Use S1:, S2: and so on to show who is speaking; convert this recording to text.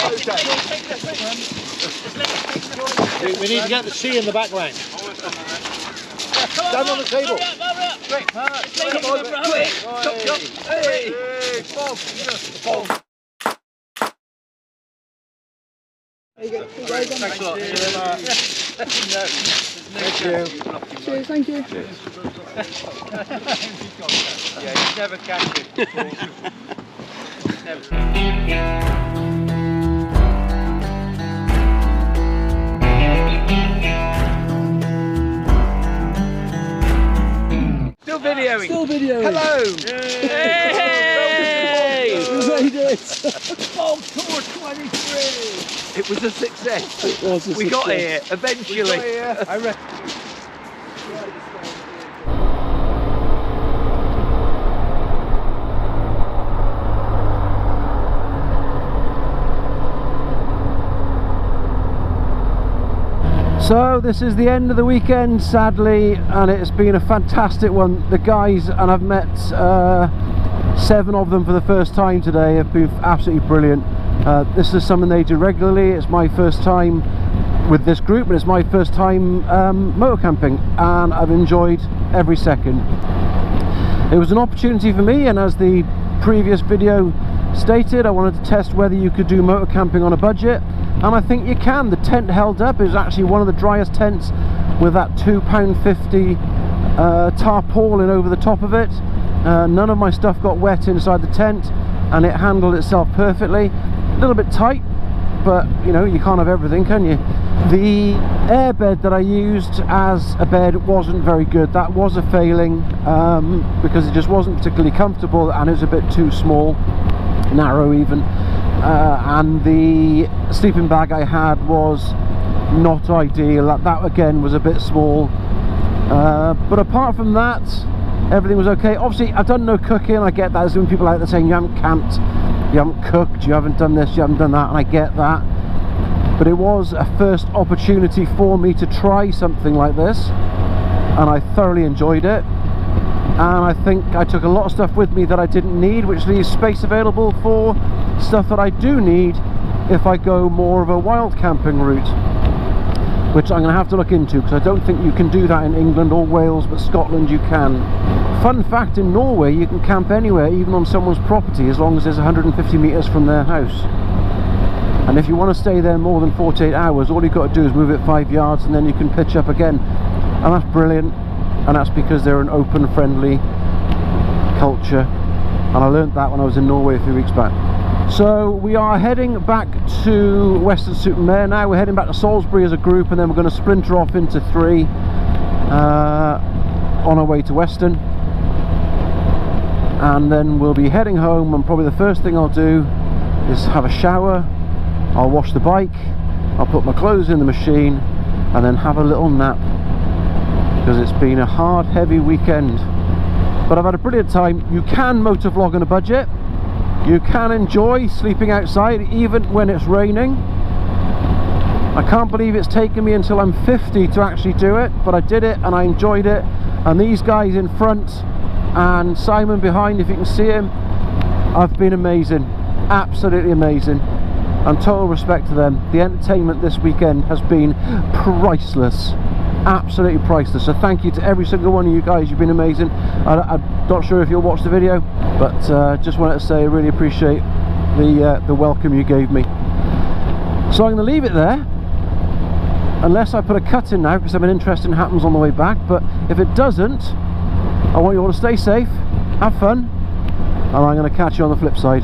S1: We need to get the C in the back line. Stand on the table.
S2: Quick, thanks a lot.
S3: Thank you. Cheers, thank you.
S2: Yeah, you never catch it. Still videoing.
S3: Still videoing.
S2: Hello.
S3: Hey! We made it.
S2: Fog Tour 23. It was a success.
S3: It was a
S2: We got
S3: success.
S2: here eventually.
S3: We got here.
S2: I reckon.
S4: So this is the end of the weekend, sadly, and it's been a fantastic one. The guys, and I've met 7 of them for the first time today, have been absolutely brilliant. This is something they do regularly. It's my first time with this group, and it's my first time motor camping, and I've enjoyed every second. It was an opportunity for me, and as the previous video stated, I wanted to test whether you could do motor camping on a budget, and I think you can. The tent held up. It was actually one of the driest tents with that £2.50 tarpaulin over the top of it. None of my stuff got wet inside the tent, and it handled itself perfectly. A little bit tight, but you know, you can't have everything, can you? The airbed that I used as a bed wasn't very good. That was a failing, because it just wasn't particularly comfortable, and it was a bit too small, narrow even. And the sleeping bag I had was not ideal. That again was a bit small, but apart from that, everything was okay. Obviously I've done no cooking. I get that. There's some people out there saying you haven't camped, you haven't cooked, you haven't done this, you haven't done that, and I get that, but it was a first opportunity for me to try something like this, and I thoroughly enjoyed it. And I think I took a lot of stuff with me that I didn't need, which leaves space available for stuff that I do need if I go more of a wild camping route, which I'm going to have to look into, because I don't think you can do that in England or Wales, but Scotland you can. Fun fact, in Norway you can camp anywhere, even on someone's property, as long as it's 150 metres from their house. And if you want to stay there more than 48 hours, all you've got to do is move it 5 yards, and then you can pitch up again. And that's brilliant. And that's because they're an open, friendly culture, and I learnt that when I was in Norway a few weeks back. So we are heading back to Weston-super-Mare now. We're heading back to Salisbury as a group, and then we're going to splinter off into 3 on our way to Weston, and then we'll be heading home. And probably the first thing I'll do is have a shower, I'll wash the bike, I'll put my clothes in the machine, and then have a little nap, because it's been a hard, heavy weekend. But I've had a brilliant time. You can motor vlog on a budget. You can enjoy sleeping outside even when it's raining. I can't believe it's taken me until I'm 50 to actually do it, but I did it and I enjoyed it. And these guys in front and Simon behind, if you can see him, have been amazing, absolutely amazing, and total respect to them. The entertainment this weekend has been priceless, absolutely priceless. So thank you to every single one of you guys. You've been amazing. I'm not sure if you'll watch the video, but just wanted to say I really appreciate the welcome you gave me. So I'm going to leave it there, unless I put a cut in now, because something interesting happens on the way back. But if it doesn't, I want you all to stay safe, have fun, and I'm going to catch you on the flip side.